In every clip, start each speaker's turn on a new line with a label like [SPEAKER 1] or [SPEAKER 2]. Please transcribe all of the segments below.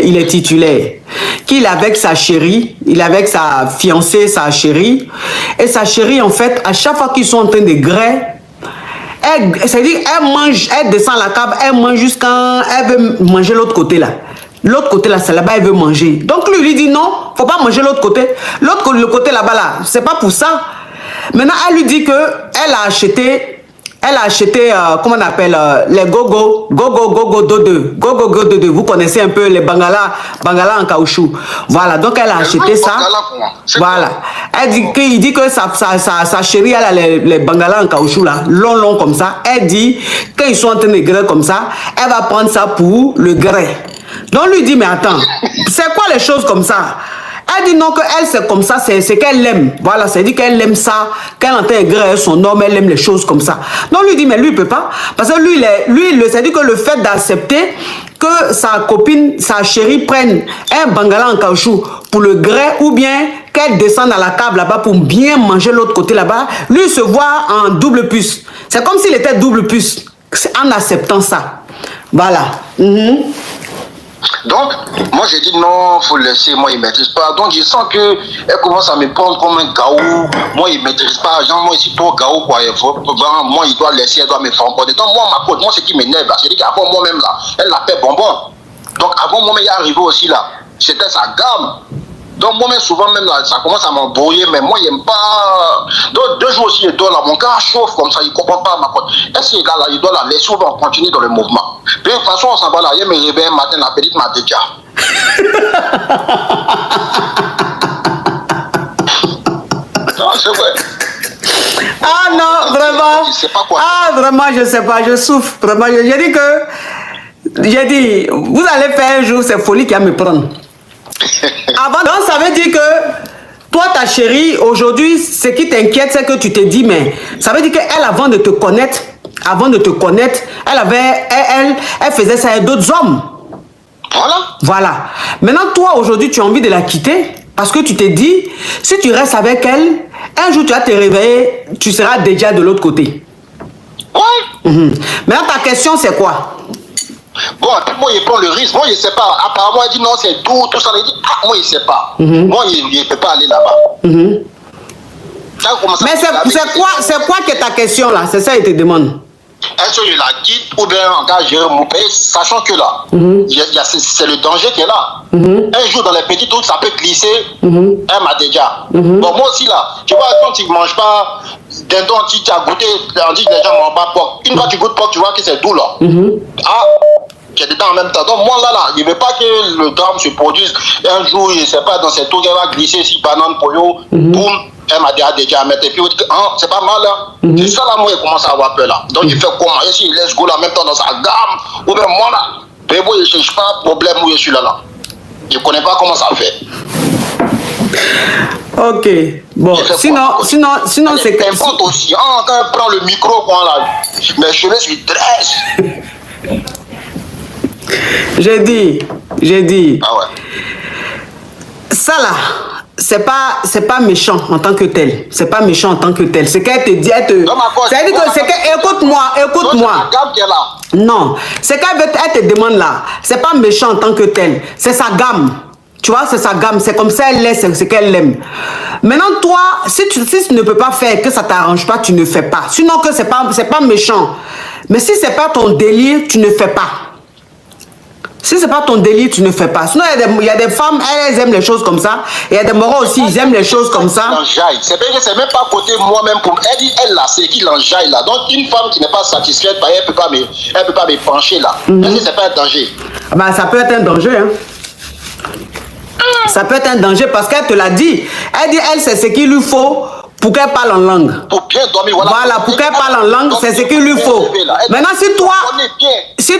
[SPEAKER 1] il est titulaire, qu'il est avec sa chérie, il est avec sa fiancée, sa chérie, et sa chérie, en fait, à chaque fois qu'ils sont en train de grêler, c'est-à-dire, elle mange, elle descend la table, elle mange jusqu'à, elle veut manger l'autre côté là. L'autre côté là, c'est là-bas, elle veut manger. Donc lui dit non, faut pas manger l'autre côté. Le côté là-bas là, c'est pas pour ça. Maintenant, elle lui dit que elle a acheté, comment on appelle, les gogo dodo. Vous connaissez un peu les bangala en caoutchouc. Voilà, donc elle a acheté ça. Voilà. Il dit que sa chérie, elle a les bangala en caoutchouc là, long comme ça. Elle dit, quand ils sont en train de grêler comme ça, elle va prendre ça pour le grès. Donc lui dit, mais attends, c'est quoi les choses comme ça? Elle dit non, qu'elle c'est comme ça, c'est qu'elle aime. Voilà, c'est dit qu'elle aime ça. Quand elle entend gré son homme, elle aime les choses comme ça. Donc lui dit, mais lui il peut pas. Parce que lui c'est dit que le fait d'accepter que sa copine, sa chérie prenne un bangala en caoutchouc pour le grès, ou bien qu'elle descende à la table là-bas pour bien manger l'autre côté là-bas, lui se voit en double puce. C'est comme s'il était double puce en acceptant ça. Voilà.
[SPEAKER 2] Donc, moi j'ai dit non, faut le laisser, moi il ne maîtrise pas. Donc je sens qu'elle commence à me prendre comme un gaou. Moi il ne maîtrise pas, genre moi je suis trop gaou quoi. Moi il doit laisser, elle doit me faire emporter. Donc moi ma côte, moi ce qui m'énerve là, c'est qu'avant moi-même là, elle l'appelle bonbon. Donc avant moi-même il est arrivé aussi là, c'était sa gamme. Donc moi-même souvent même là, ça commence à m'embrouiller, mais moi il n'aime pas. Donc 2 jours aussi il dort là, mon gars chauffe comme ça, il ne comprend pas ma côte. Est-ce qu'il là, il doit la laisser, on va continuer dans le mouvement. Puis de toute façon on s'en va là, il me réveille un matin, la petite m'a déjà. Non, c'est vrai.
[SPEAKER 1] Ah non, vraiment.
[SPEAKER 2] Je sais pas quoi.
[SPEAKER 1] Ah vraiment, je sais pas, je souffre. Vraiment, j'ai dit, vous allez faire un jour, c'est folie qui va me prendre. Avant, donc ça veut dire que toi, ta chérie, aujourd'hui, ce qui t'inquiète, c'est que tu te dis, mais ça veut dire qu'elle, avant de te connaître, elle faisait ça avec d'autres hommes. Voilà. Maintenant, toi, aujourd'hui, tu as envie de la quitter parce que tu te dis, si tu restes avec elle, un jour, tu vas te réveiller, tu seras déjà de l'autre côté.
[SPEAKER 2] Ouais.
[SPEAKER 1] Maintenant, ta question, c'est quoi?
[SPEAKER 2] Bon, moi, il prend le risque. Moi, il ne sait pas. Apparemment, il dit non, c'est doux, tout ça. Il dit, ah, moi, il ne sait pas. Moi, il ne peut pas aller là-bas.
[SPEAKER 1] Mais c'est quoi que ta question là? C'est ça, il te demande.
[SPEAKER 2] Est-ce que je la quitte ou bien en cas gérer mon pays, sachant que là, c'est le danger qui est là. Un jour, dans les petits trucs, ça peut glisser. Elle m'a déjà. Bon, moi aussi, là, tu vois, quand tu ne manges pas, dindon, tu as goûté, on dit que les gens ne mangent pas porc. Une fois que tu goûtes porc, tu vois que c'est doux, là. Ah, tu es dedans en même temps. Donc, moi, là, je ne veux pas que le drame se produise. Un jour, je ne sais pas, dans cette tour, elle va glisser 6 bananes pour yo, boum. Elle m'a déjà mettre et puis c'est pas mal là. C'est ça là, moi, il commence à avoir peur là. Donc il fait comment? Est-ce qu'il laisse go là en même temps dans sa gamme? Ou bien moi là, mais moi, je ne cherche pas de problème où je suis là. Je ne connais pas comment ça fait.
[SPEAKER 1] Ok. Bon, sinon c'est
[SPEAKER 2] comme ça. Aussi, hein, quand elle prend le micro, quoi, là, mes cheveux se dressent.
[SPEAKER 1] J'ai dit.
[SPEAKER 2] Ah ouais.
[SPEAKER 1] Ça là. C'est pas méchant en tant que tel. C'est pas méchant en tant que tel. C'est qu'elle te dit, c'est-à-dire que c'est que, écoute-moi. Non, c'est qu'elle te demande là. C'est pas méchant en tant que tel. C'est sa gamme. Tu vois, c'est sa gamme. C'est comme ça elle laisse, c'est qu'elle aime. Maintenant, toi, si tu ne peux pas faire, que ça t'arrange pas, tu ne fais pas. Sinon que c'est pas méchant. Mais si c'est pas ton délire, tu ne fais pas. Si c'est pas ton délire, tu ne fais pas. Sinon, il y a des femmes, elles aiment les choses comme ça. Et il y a des moraux aussi, ils aiment les choses comme ça.
[SPEAKER 2] C'est vrai que c'est même pas côté moi-même. Elle dit, elle là, c'est qui l'enjaille là. Donc, une femme qui n'est pas satisfaite, elle peut pas me pencher là. Est-ce que c'est pas un danger?
[SPEAKER 1] Ben, ça peut être un danger. Hein. Ça peut être un danger parce qu'elle te l'a dit. Elle dit, elle, c'est ce qu'il lui faut pour qu'elle parle en langue.
[SPEAKER 2] Pour bien dormir, voilà.
[SPEAKER 1] Voilà, pour qu'elle parle en langue, c'est ce qu'il lui faut. Maintenant, si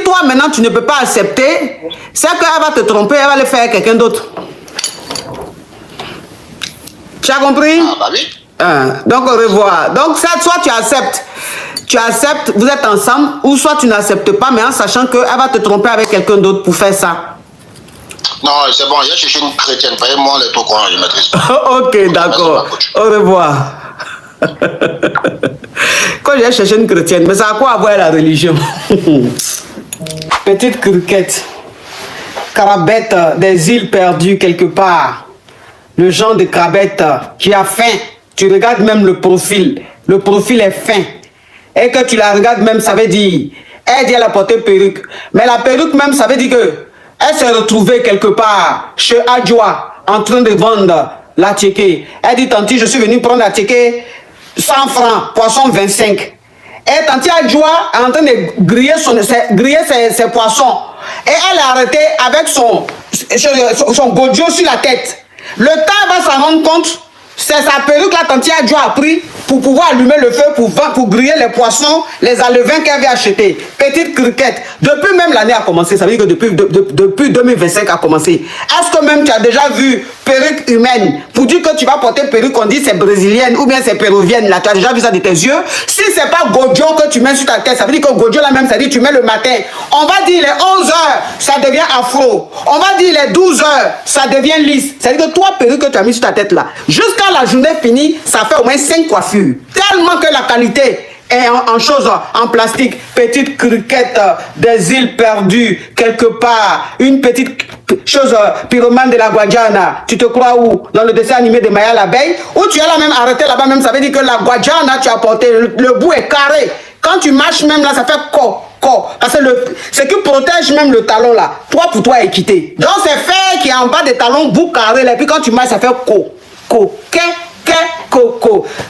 [SPEAKER 1] toi, maintenant, tu ne peux pas accepter, c'est qu'elle va te tromper, elle va le faire à quelqu'un d'autre. Tu as compris?
[SPEAKER 2] Ah, bah oui.
[SPEAKER 1] Donc, au revoir. Donc, ça, soit tu acceptes, vous êtes ensemble, ou soit tu n'acceptes pas, mais en sachant qu'elle va te tromper avec quelqu'un d'autre pour faire ça.
[SPEAKER 2] Non, c'est bon, j'ai cherché une chrétienne. Moi, les trucs, je ne maîtrise pas.
[SPEAKER 1] Ok, d'accord. Au revoir. Quand j'ai cherché une chrétienne, mais ça a quoi à voir la religion? Petite criquette. Crabette des îles perdues quelque part. Le genre de crabette qui a faim. Tu regardes même le profil. Le profil est fin. Et que tu la regardes même, ça veut dire... Elle dit elle a porté perruque. Mais la perruque même, ça veut dire que... Elle s'est retrouvée quelque part chez Adjoa en train de vendre la tchéké. Elle dit, tanti, je suis venu prendre la tchéké 100 francs, poisson 25. Et tanti Adjoa est en train de griller, ses poissons. Et elle est arrêtée avec son godio sur la tête. Le temps va s'en rendre compte, c'est sa perruque la tanti Adjoa a pris pour pouvoir allumer le feu, pour griller les poissons, les alevins qu'elle avait achetés. Petite criquette. Depuis même l'année a commencé, ça veut dire que depuis 2025 a commencé. Est-ce que même tu as déjà vu perruque humaine pour dire que tu vas porter perruque, on dit c'est brésilienne ou bien c'est péruvienne, là, tu as déjà vu ça de tes yeux? Si c'est pas Godio que tu mets sur ta tête, ça veut dire que Godio là même, ça veut dire que tu mets le matin. On va dire les 11h, ça devient afro. On va dire les 12h, ça devient lisse. Ça veut dire que toi, perruque que tu as mis sur ta tête là, jusqu'à la journée finie, ça fait au moins 5 coiffures. Tellement que la qualité est en chose, en plastique. Petite criquette des îles perdues, quelque part. Une petite chose pyromane de la Guadiana. Tu te crois où? Dans le dessin animé de Maya l'abeille? Ou tu es là même arrêté là-bas même, ça veut dire que la Guadiana, tu as porté, le bout est carré. Quand tu marches même là, ça fait parce que ce qui protège même le talon là, toi pour toi est quitté. Donc c'est fer qui est en bas des talons, bout carré là, et puis quand tu marches, ça fait coco.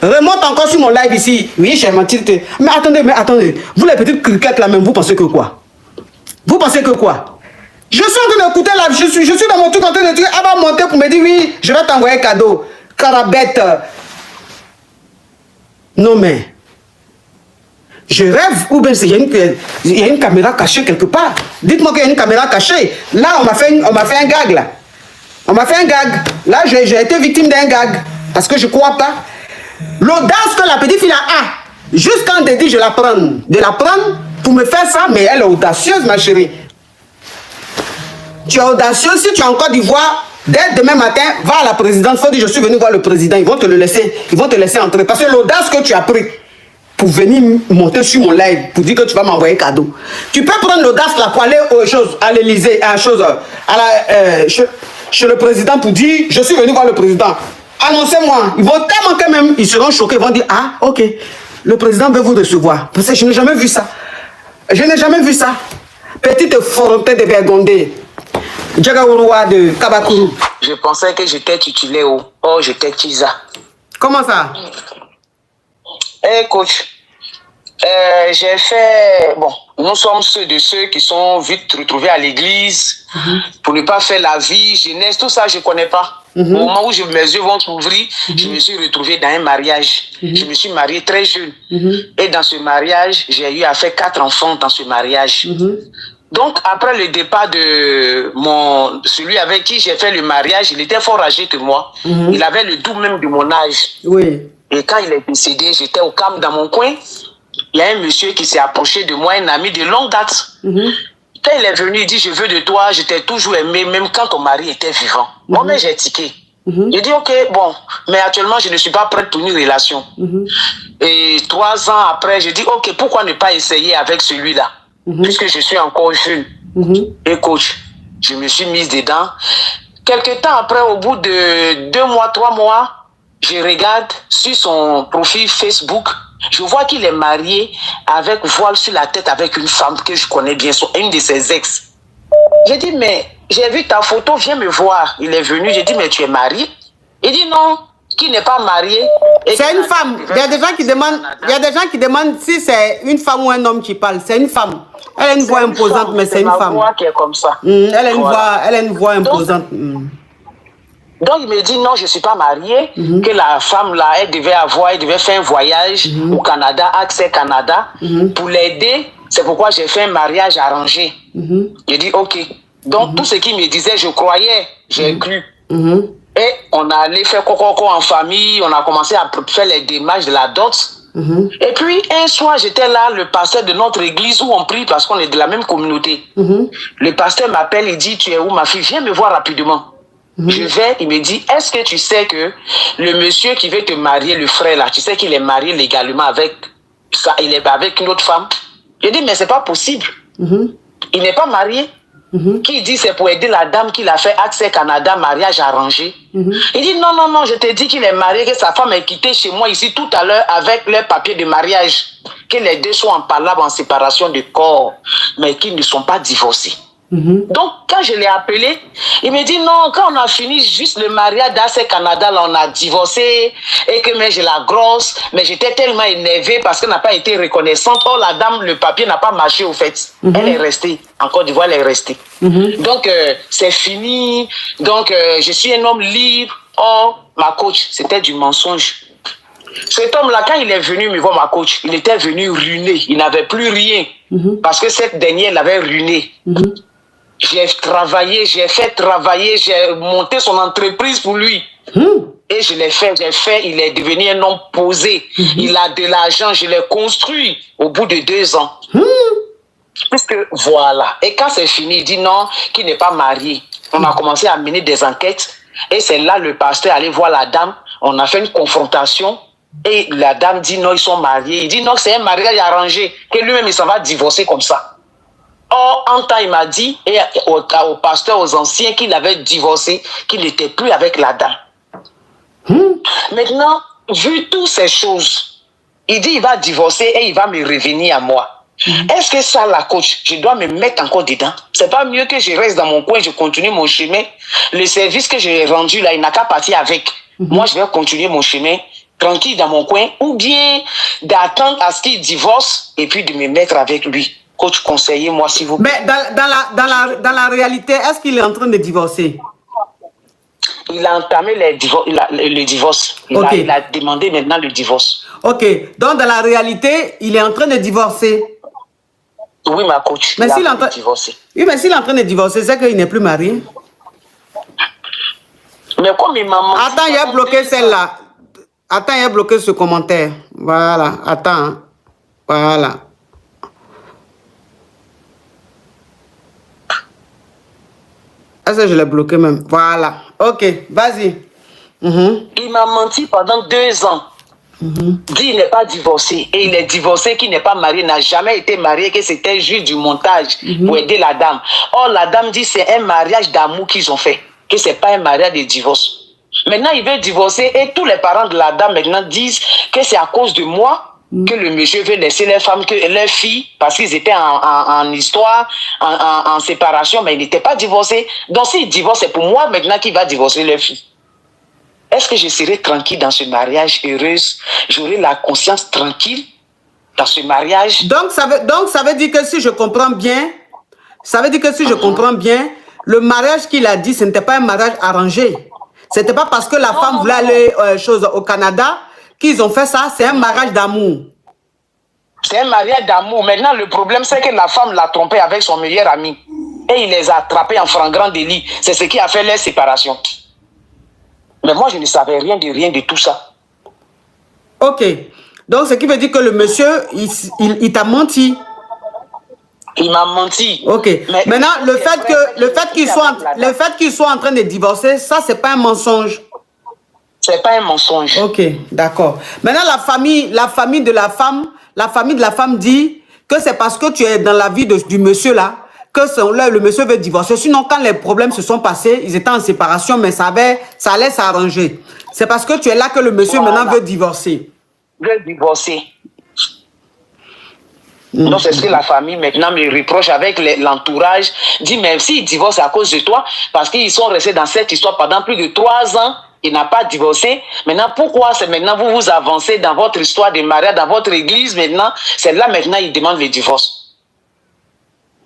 [SPEAKER 1] Remonte encore sur mon live ici. Oui, j'ai menti. Mais attendez. Vous les petites criquettes là même, vous pensez que quoi? Vous pensez que quoi? Je suis en train d'écouter là, je suis dans mon truc en train de dire, elle va monter pour me dire oui, je vais t'envoyer un cadeau. Carabette. Non mais, je rêve ou bien il y a une caméra cachée quelque part. Dites-moi qu'il y a une caméra cachée. Là, on m'a fait un gag là. On m'a fait un gag. Là, j'ai été victime d'un gag. Parce que je ne crois pas. L'audace que la petite fille a, juste quand elle dit je la prends, de la prendre pour me faire ça, mais elle est audacieuse, ma chérie. Tu es audacieuse, si tu es en Côte d'Ivoire, dès demain matin, va à la présidence, il faut dire je suis venu voir le président, ils vont te laisser entrer. Parce que l'audace que tu as pris pour venir monter sur mon live, pour dire que tu vas m'envoyer cadeau. Tu peux prendre l'audace là pour aller aux choses, à l'Élysée, chez le président pour dire je suis venu voir le président. Annoncez-moi. Ils vont tellement quand même, ils seront choqués, ils vont dire ah ok, le président veut vous recevoir. Parce que je n'ai jamais vu ça. Je n'ai jamais vu ça. Petite forontée de Bergondé. Djagaouroua de Kabakuru.
[SPEAKER 3] Je pensais que j'étais titulaire. Oh, j'étais Tiza.
[SPEAKER 1] Comment ça?
[SPEAKER 3] Eh coach, j'ai fait... Bon, nous sommes ceux qui sont vite retrouvés à l'église pour ne pas faire la vie, jeunesse, tout ça, je ne connais pas. Au moment où mes yeux vont s'ouvrir, je me suis retrouvé dans un mariage. Je me suis marié très jeune. Et dans ce mariage, j'ai eu à faire 4 enfants dans ce mariage. Donc, après le départ de celui avec qui j'ai fait le mariage, il était fort âgé que moi. Il avait le double même de mon âge.
[SPEAKER 1] Oui.
[SPEAKER 3] Et quand il est décédé, j'étais au calme dans mon coin. Il y a un monsieur qui s'est approché de moi, un ami de longue date. Quand il est venu, il dit, je veux de toi, je t'ai toujours aimé, même quand ton mari était vivant. Moi, mais j'ai tiqué. J'ai dit, ok, bon, mais actuellement, je ne suis pas prête pour une relation. Et 3 ans après, j'ai dit, ok, pourquoi ne pas essayer avec celui-là, puisque je suis encore jeune. Et coach, je me suis mise dedans. Quelque temps après, au bout de 2 mois, 3 mois, je regarde sur son profil Facebook, je vois qu'il est marié avec voile sur la tête avec une femme que je connais bien, une de ses ex. J'ai dit, mais j'ai vu ta photo, viens me voir. Il est venu, j'ai dit, mais tu es marié? Il dit non, qui n'est pas marié.
[SPEAKER 1] C'est une femme. Il y a des gens qui demandent si c'est une femme ou un homme qui parle. C'est une femme. Elle a une voix imposante, mais c'est une femme.
[SPEAKER 3] Voix qui est comme ça.
[SPEAKER 1] Elle a une voix imposante.
[SPEAKER 3] Donc il me dit non, je ne suis pas mariée, que la femme là, elle devait faire un voyage au Canada, Accès Canada, pour l'aider. C'est pourquoi j'ai fait un mariage arrangé. J'ai dit ok. Donc tout ce qu'il me disait, je croyais, j'ai cru. Et on allait faire coco en famille, on a commencé à faire les démarches de la dot. Et puis un soir, j'étais là, le pasteur de notre église où on prie parce qu'on est de la même communauté. Le pasteur m'appelle, il dit, tu es où ma fille? Viens me voir rapidement. Je vais, il me dit, est-ce que tu sais que le monsieur qui veut te marier, le frère là, tu sais qu'il est marié légalement avec ça, il est avec une autre femme? Je dis, mais c'est pas possible. Il n'est pas marié. qui dit c'est pour aider la dame qu'il a fait Accès Canada, mariage arrangé. Il dit non, non, non, je te dis qu'il est marié, que sa femme est quittée chez moi ici tout à l'heure avec les papiers de mariage, que les deux sont en parlable, en séparation de corps, mais qu'ils ne sont pas divorcés. Donc, quand je l'ai appelé, il me dit non, quand on a fini juste le mariage d'Accès Canada, là, on a divorcé et que mais j'ai la grosse, mais j'étais tellement énervée parce qu'elle n'a pas été reconnaissante. Oh, la dame, le papier n'a pas marché au fait. Elle est restée. En Côte d'Ivoire, elle est restée. Donc, c'est fini. Donc, je suis un homme libre. Oh, ma coach, c'était du mensonge. Cet homme-là, quand il est venu me voir, ma coach, il était venu ruiné. Il n'avait plus rien. Parce que cette dernière l'avait ruiné. J'ai travaillé, j'ai fait travailler, j'ai monté son entreprise pour lui. Et je l'ai fait, il est devenu un homme posé. Il a de l'argent, je l'ai construit au bout de 2 ans. Puisque voilà. Et quand c'est fini, il dit non, qu'il n'est pas marié. On a commencé à mener des enquêtes. Et c'est là le pasteur allait voir la dame. On a fait une confrontation. Et la dame dit non, ils sont mariés. Il dit non, c'est un mariage arrangé. Que lui-même, il s'en va divorcer comme ça. Or, en temps, il m'a dit, et au pasteur, aux anciens, qu'il avait divorcé, qu'il n'était plus avec la dame. Maintenant, vu toutes ces choses, il dit il va divorcer et il va me revenir à moi. Est-ce que ça, la coach, je dois me mettre encore dedans? C'est pas mieux que je reste dans mon coin, je continue mon chemin. Le service que j'ai rendu là, il n'a qu'à partir avec. Moi, je vais continuer mon chemin, tranquille dans mon coin, ou bien d'attendre à ce qu'il divorce et puis de me mettre avec lui. Coach, conseillez-moi s'il vous plaît.
[SPEAKER 1] Mais dans la réalité, est-ce qu'il est en train de divorcer?
[SPEAKER 3] Il a entamé le divorce. Il a demandé maintenant le divorce.
[SPEAKER 1] Ok. Donc, dans la réalité, il est en train de divorcer.
[SPEAKER 3] Oui, ma coach.
[SPEAKER 1] Mais s'il est en train de divorcer. Oui, mais s'il est en train de divorcer, c'est qu'il n'est plus marié.
[SPEAKER 3] Mais comme il m'a menti...
[SPEAKER 1] Attends, il a bloqué celle-là. Attends, il a bloqué ce commentaire. Voilà. Attends. Voilà. Ah, ça, je l'ai bloqué même. Voilà. Ok, vas-y.
[SPEAKER 3] Il m'a menti pendant 2 ans. Dit qu'il n'est pas divorcé. Et il est divorcé, qu'il n'est pas marié, n'a jamais été marié, que c'était juste du montage pour aider la dame. Or, la dame dit que c'est un mariage d'amour qu'ils ont fait. Que ce n'est pas un mariage de divorce. Maintenant, il veut divorcer et tous les parents de la dame maintenant disent que c'est à cause de moi que le monsieur veut laisser les femmes, que les filles, parce qu'ils étaient en histoire, en séparation, mais ils n'étaient pas divorcés. Donc, s'il divorce, c'est pour moi maintenant qu'il va divorcer les filles. Est-ce que je serai tranquille dans ce mariage, heureuse? J'aurai la conscience tranquille dans ce mariage?
[SPEAKER 1] Donc, ça veut dire que si je comprends bien, le mariage qu'il a dit, ce n'était pas un mariage arrangé. C'était pas parce que la femme voulait aller au Canada qu'ils ont fait ça, c'est un mariage d'amour.
[SPEAKER 3] C'est un mariage d'amour. Maintenant, le problème, c'est que la femme l'a trompé avec son meilleur ami. Et il les a attrapés en flagrant délit. C'est ce qui a fait leur séparation. Mais moi, je ne savais rien de tout ça.
[SPEAKER 1] Ok. Donc, ce qui veut dire que le monsieur, il t'a menti.
[SPEAKER 3] Il m'a menti.
[SPEAKER 1] Ok. Mais maintenant, le fait qu'ils soient en train de divorcer, ça, c'est pas un mensonge.
[SPEAKER 3] C'est pas un mensonge.
[SPEAKER 1] Ok, d'accord. Maintenant, la famille de la femme dit que c'est parce que tu es dans la vie du monsieur là que le monsieur veut divorcer. Sinon, quand les problèmes se sont passés, ils étaient en séparation, mais ça allait s'arranger. C'est parce que tu es là que le monsieur maintenant veut divorcer.
[SPEAKER 3] Veut divorcer. Donc, c'est ce que la famille maintenant me reproche avec l'entourage. Dit, mais s'il divorce à cause de toi, parce qu'ils sont restés dans cette histoire pendant plus de 3 ans, il n'a pas divorcé. Maintenant, pourquoi c'est maintenant vous avancez dans votre histoire de mariage, dans votre église maintenant? C'est là maintenant il demande le divorce.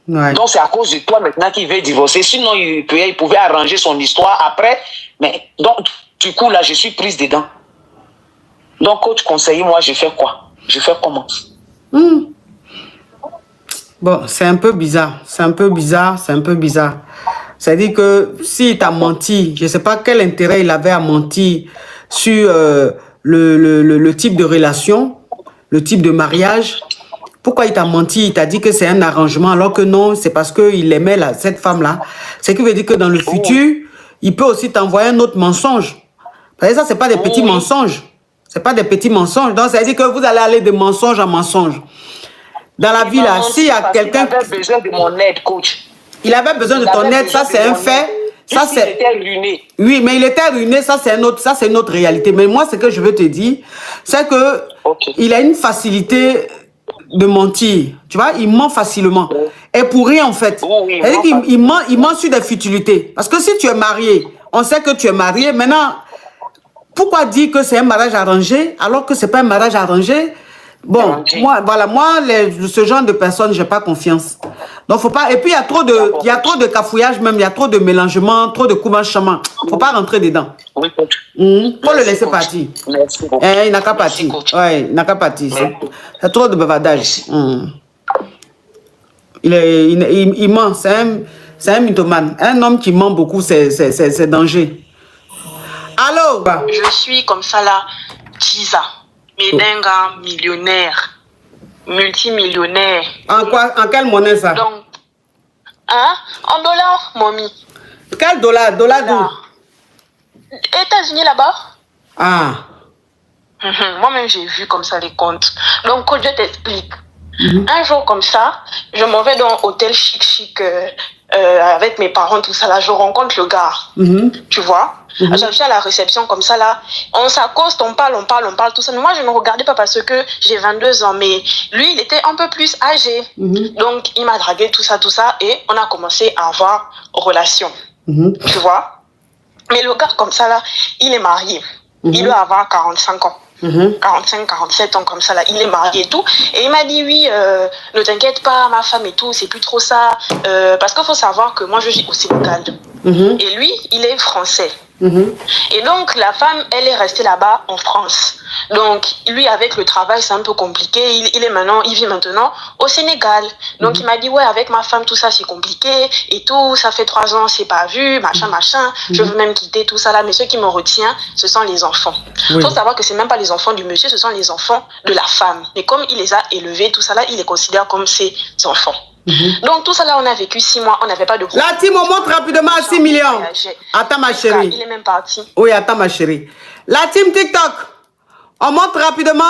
[SPEAKER 3] Ouais. Donc, c'est à cause de toi maintenant qu'il veut divorcer. Sinon, il pouvait arranger son histoire après. Mais donc, du coup, là, je suis prise dedans. Donc, coach, conseillez-moi, je fais quoi? Je fais comment?
[SPEAKER 1] Bon, c'est un peu bizarre. C'est-à-dire que s'il t'a menti, je ne sais pas quel intérêt il avait à mentir sur le type de relation, le type de mariage. Pourquoi il t'a menti? Il t'a dit que c'est un arrangement, alors que non, c'est parce qu'il aimait cette femme-là. Ce qui veut dire que dans le futur, il peut aussi t'envoyer un autre mensonge. Parce que ça, ce n'est pas des petits mensonges. Ce n'est pas des petits mensonges. Donc, ça veut dire que vous allez aller de mensonge en mensonge. Dans la vie, là, s'il y a quelqu'un...
[SPEAKER 3] Il avait besoin de mon aide, coach.
[SPEAKER 1] Il avait besoin de ton aide, ça c'est un fait. Ça,
[SPEAKER 3] il était ruiné.
[SPEAKER 1] Oui, mais il était ruiné, ça c'est une autre réalité. Mais moi, ce que je veux te dire, c'est que il a une facilité de mentir. Tu vois, il ment facilement. Et pour rien, en fait.
[SPEAKER 3] Oui,
[SPEAKER 1] il ment sur des futilités. Parce que si tu es marié, on sait que tu es marié. Maintenant, pourquoi dire que c'est un mariage arrangé alors que c'est pas un mariage arrangé? Bon, moi, ce genre de personnes, j'ai pas confiance. Donc, faut pas. Et puis, il y a trop de cafouillage même, il y a trop de mélangement, trop de coumanchement. Faut pas rentrer dedans.
[SPEAKER 3] Oui,
[SPEAKER 1] faut le laisser partir.
[SPEAKER 3] Merci beaucoup.
[SPEAKER 1] Il n'a qu'à partir. Ouais, il n'a qu'à partir. C'est trop de bavardage. Il ment. C'est un mythomane. Un homme qui ment beaucoup, c'est danger. Allô?
[SPEAKER 4] Je suis comme ça là, Tisa. Médinga, millionnaire, multimillionnaire.
[SPEAKER 1] En quoi? En quelle monnaie ça?
[SPEAKER 4] Donc, en dollars, mommy.
[SPEAKER 1] Quel dollar? Dollar d'où?
[SPEAKER 4] États-Unis là-bas.
[SPEAKER 1] Ah.
[SPEAKER 4] Moi-même, j'ai vu comme ça les comptes. Donc, je t'explique. Un jour comme ça, je m'en vais dans un hôtel chic avec mes parents, tout ça là. Je rencontre le gars. Tu vois? Je suis à la réception comme ça là. On s'accoste, on parle, tout ça. Mais moi, je ne regardais pas parce que j'ai 22 ans. Mais lui, il était un peu plus âgé. Donc, il m'a dragué, tout ça. Et on a commencé à avoir relation. Tu vois? Mais le gars comme ça là, il est marié. Il doit avoir 45 ans. 45, 47 ans comme ça là, il est marié et tout. Et il m'a dit oui, ne t'inquiète pas, ma femme et tout, c'est plus trop ça. Parce qu'il faut savoir que moi je vis au Sénégal. Et lui, il est français. Et donc la femme, elle est restée là-bas en France. Donc lui, avec le travail, c'est un peu compliqué. Il vit maintenant au Sénégal. Donc il m'a dit ouais, avec ma femme, tout ça c'est compliqué et tout. Ça fait 3 ans, c'est pas vu, machin. Je veux même quitter tout ça là. Mais ce qui me retient, ce sont les enfants. Il faut savoir que c'est même pas les enfants du monsieur, ce sont les enfants de la femme. Mais comme il les a élevés, tout ça là, il les considère comme ses enfants. Donc tout ça là, on a vécu 6 mois, on n'avait pas de problème.
[SPEAKER 1] La team, on monte rapidement à 6 millions. Attends ma chérie.
[SPEAKER 4] Il est même parti.
[SPEAKER 1] Oui, attends ma chérie. La team TikTok, on monte rapidement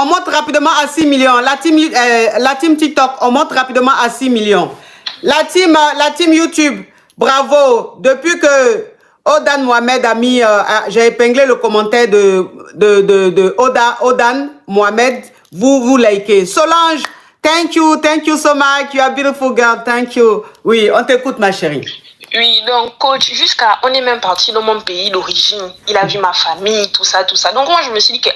[SPEAKER 1] à 6 millions. La team TikTok, on monte rapidement à 6 millions. La team YouTube, bravo. Depuis que Odan Mohamed a mis, j'ai épinglé le commentaire de Odan Mohamed, vous likez. Solange, thank you so much, you are a beautiful girl, thank you. Oui, on t'écoute ma chérie.
[SPEAKER 4] Oui, donc coach, on est même parti dans mon pays d'origine. Il a vu ma famille, tout ça. Donc moi je me suis dit que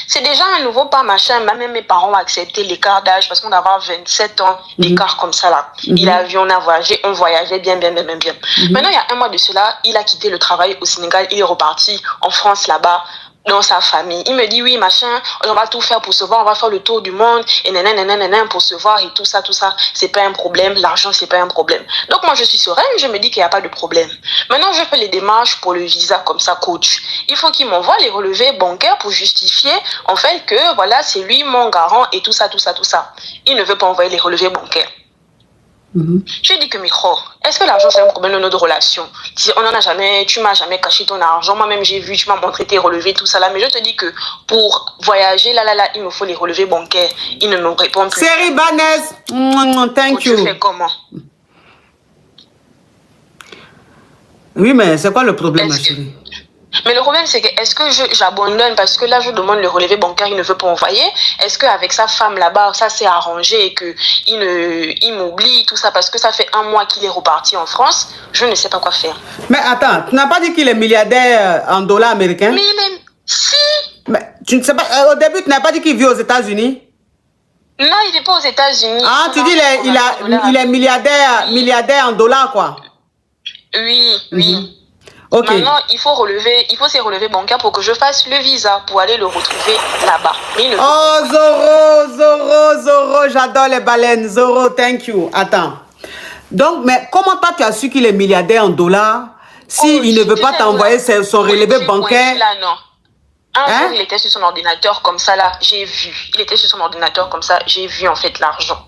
[SPEAKER 4] c'est déjà un nouveau pas machin. Même mes parents ont accepté l'écart d'âge parce qu'on avait 27 ans d'écart comme ça là. Il a vu, on a voyagé, on voyageait bien. Maintenant il y a 1 mois de cela, il a quitté le travail au Sénégal, il est reparti en France là-bas. Dans sa famille. Il me dit oui, machin, on va tout faire pour se voir, on va faire le tour du monde, et nanana, pour se voir et tout ça. C'est pas un problème, l'argent, c'est pas un problème. Donc moi, je suis sereine, je me dis qu'il n'y a pas de problème. Maintenant, je fais les démarches pour le visa comme ça, coach. Il faut qu'il m'envoie les relevés bancaires pour justifier, en fait, que voilà, c'est lui mon garant et tout ça. Il ne veut pas envoyer les relevés bancaires. Je dis que est-ce que l'argent c'est un problème de notre relation? Si on en a jamais, tu m'as jamais caché ton argent, moi-même j'ai vu, tu m'as montré tes relevés, tout ça là, mais je te dis que pour voyager, là, il me faut les relevés bancaires. Il ne me répond plus.
[SPEAKER 1] Série Banès, thank you.
[SPEAKER 4] Tu fais comment?
[SPEAKER 1] Oui, mais c'est quoi le problème, ma chérie?
[SPEAKER 4] Mais le problème, c'est que est-ce que j'abandonne parce que là, je demande le relevé bancaire, il ne veut pas envoyer. Est-ce qu'avec sa femme là-bas, ça s'est arrangé et qu'il m'oublie, tout ça, parce que ça fait 1 mois qu'il est reparti en France, je ne sais pas quoi faire.
[SPEAKER 1] Mais attends, tu n'as pas dit qu'il est milliardaire en dollars américains?
[SPEAKER 4] Mais il est... Si.
[SPEAKER 1] Mais tu ne sais pas, au début, tu n'as pas dit qu'il vit aux États-Unis?
[SPEAKER 4] Non, il n'est pas aux États-Unis.
[SPEAKER 1] Ah, tu dis il est milliardaire en dollars, quoi?
[SPEAKER 4] Oui.
[SPEAKER 1] Okay.
[SPEAKER 4] Maintenant, il faut ses relevés bancaires pour que je fasse le visa pour aller le retrouver là-bas.
[SPEAKER 1] Zoro, j'adore les baleines. Zoro, thank you. Attends. Donc, mais comment toi tu as su qu'il est milliardaire en dollars si il ne veut pas t'envoyer son relevé bancaire?
[SPEAKER 4] Là, non. Un jour, il était sur son ordinateur comme ça, là, j'ai vu. Il était sur son ordinateur comme ça, j'ai vu en fait l'argent.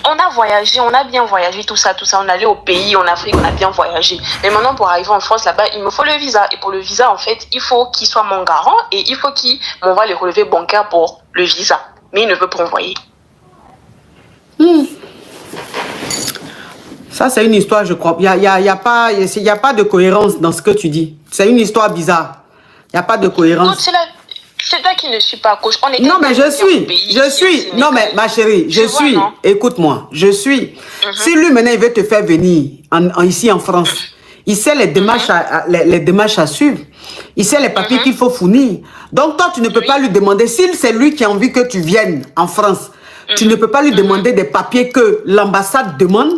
[SPEAKER 4] On a voyagé, on a bien voyagé, tout ça. On allait au pays, en Afrique, on a bien voyagé. Mais maintenant, pour arriver en France, là-bas, il me faut le visa. Et pour le visa, en fait, il faut qu'il soit mon garant et il faut qu'il m'envoie les relevés bancaires pour le visa. Mais il ne veut pas envoyer.
[SPEAKER 1] Ça, c'est une histoire, je crois. Il y a pas de cohérence dans ce que tu dis. C'est une histoire bizarre. Il n'y a pas de cohérence.
[SPEAKER 4] C'est toi qui ne suis pas coach.
[SPEAKER 1] Non, mais je suis. Non, mais ma chérie, je suis. Écoute-moi, je suis. Si lui, maintenant, il veut te faire venir ici en France, il sait les démarches à suivre. Il sait les papiers qu'il faut fournir. Donc, toi, tu ne peux pas lui demander, si c'est lui qui a envie que tu viennes en France, tu ne peux pas lui demander des papiers que l'ambassade demande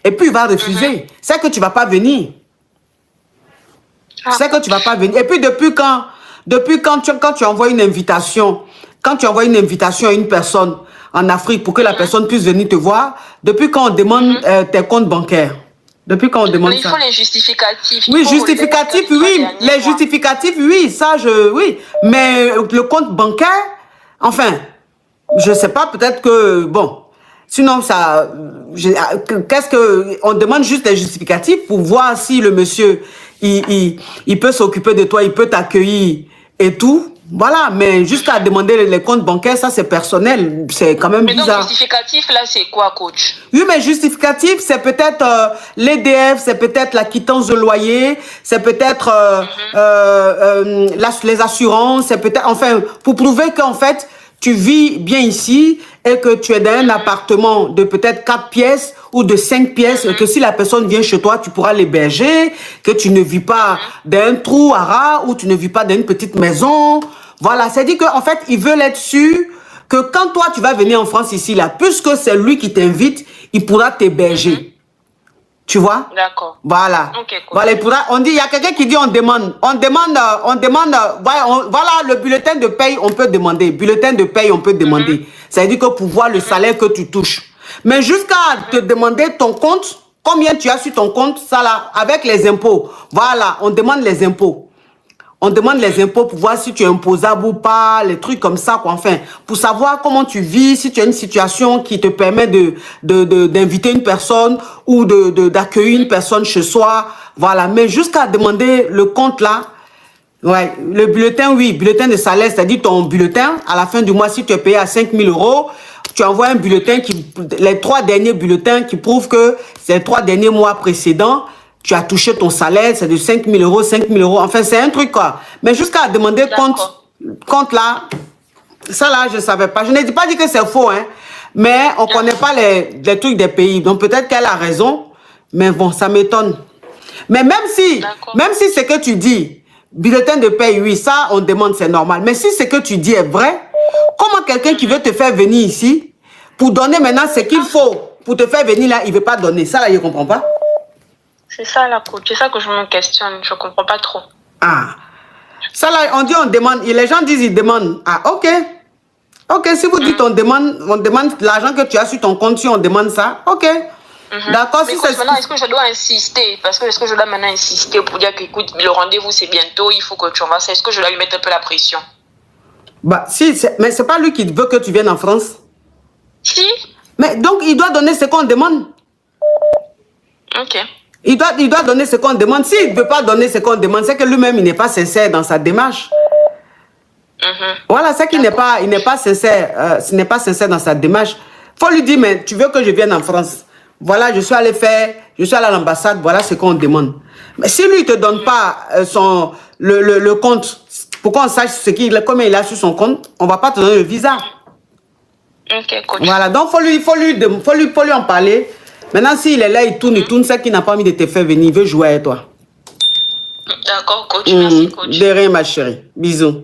[SPEAKER 1] et puis il va refuser. C'est que tu ne vas pas venir. C'est que tu ne vas pas venir. Et puis, depuis quand tu envoies une invitation, à une personne en Afrique pour que la personne puisse venir te voir, depuis quand on demande tes comptes bancaires? Depuis quand on demande ça?
[SPEAKER 4] Il faut les justificatifs.
[SPEAKER 1] Oui, justificatifs, oui. Les justificatifs, oui. Ça, oui. Mais le compte bancaire, enfin, je ne sais pas, peut-être que, bon, sinon, ça, on demande juste des justificatifs pour voir si le monsieur, il peut s'occuper de toi, il peut t'accueillir et tout. Voilà, mais jusqu'à demander les comptes bancaires, ça c'est personnel, c'est quand même bizarre.
[SPEAKER 4] Mais donc, justificatif, là, c'est quoi, coach?
[SPEAKER 1] Oui, mais justificatif, c'est peut-être l'EDF, c'est peut-être la quittance de loyer, c'est peut-être les assurances, c'est peut-être, enfin, pour prouver qu'en fait, tu vis bien ici et que tu es dans un appartement de peut-être 4 pièces ou de 5 pièces et que si la personne vient chez toi, tu pourras l'héberger, que tu ne vis pas dans un trou à rats ou tu ne vis pas dans une petite maison. Voilà, c'est-à-dire qu'en fait, ils veulent être sûrs que quand toi, tu vas venir en France ici, là, puisque c'est lui qui t'invite, il pourra t'héberger. Tu vois?
[SPEAKER 4] D'accord.
[SPEAKER 1] Voilà.
[SPEAKER 4] Okay, cool.
[SPEAKER 1] Voilà, on dit, il y a quelqu'un qui dit, on demande, voilà, le bulletin de paye, on peut demander. Bulletin de paye, on peut demander. Ça veut dire que pour voir le salaire que tu touches. Mais jusqu'à te demander ton compte, combien tu as sur ton compte, ça là, avec les impôts. Voilà, on demande les impôts. On demande les impôts pour voir si tu es imposable ou pas, les trucs comme ça, quoi. Enfin, pour savoir comment tu vis, si tu as une situation qui te permet d'inviter une personne ou d'accueillir une personne chez soi. Voilà. Mais jusqu'à demander le compte là, ouais, le bulletin, oui, bulletin de salaire, c'est-à-dire ton bulletin, à la fin du mois, si tu es payé à 5 000 €, tu envoies un bulletin, les 3 derniers bulletins qui prouvent que c'est les 3 derniers mois précédents, tu as touché ton salaire, c'est de 5 000 €, 5 000 €. Enfin, c'est un truc, quoi. Mais jusqu'à demander compte là, ça là, je ne savais pas. Je n'ai pas dit que c'est faux, hein. Mais on ne connaît pas les trucs des pays. Donc, peut-être qu'elle a raison. Mais bon, ça m'étonne. Mais même si ce que tu dis, bulletin de paye, oui, ça, on demande, c'est normal. Mais si ce que tu dis est vrai, comment quelqu'un qui veut te faire venir ici, pour donner maintenant ce qu'il faut, pour te faire venir là, il ne veut pas donner. Ça là, je ne comprends pas.
[SPEAKER 4] C'est ça, la coach. C'est ça que je me questionne. Je ne comprends pas trop.
[SPEAKER 1] Ah. Ça, là, on dit on demande. Et les gens disent ils demandent. Ah, ok. Ok, si vous dites on demande l'argent que tu as sur ton compte, si on demande ça, ok. D'accord.
[SPEAKER 4] Mais coach, maintenant, est-ce que je dois insister? Parce que est-ce que je dois maintenant insister pour dire que, écoute, le rendez-vous, c'est bientôt, il faut que tu envoies ça. Est-ce que je dois lui mettre un peu la pression?
[SPEAKER 1] Bah, si, mais c'est pas lui qui veut que tu viennes en France.
[SPEAKER 4] Si.
[SPEAKER 1] Mais donc, il doit donner ce qu'on demande.
[SPEAKER 4] Ok.
[SPEAKER 1] Il doit donner ce qu'on demande. S'il ne veut pas donner ce qu'on demande, c'est que lui-même, il n'est pas sincère dans sa démarche. Voilà, c'est qu'il n'est pas sincère. Ce n'est pas sincère dans sa démarche. Il faut lui dire, mais tu veux que je vienne en France? Voilà, je suis allé à l'ambassade, voilà ce qu'on demande. Mais si lui, il ne te donne pas le compte, pour qu'on sache combien il a sur son compte, on ne va pas te donner le visa.
[SPEAKER 4] Ok, coach.
[SPEAKER 1] Voilà, donc il faut lui en parler. Maintenant, s'il est là, il tourne, c'est qu'il n'a pas envie de te faire venir, il veut jouer avec toi.
[SPEAKER 4] D'accord, coach. Merci, coach.
[SPEAKER 1] De rien, ma chérie. Bisous.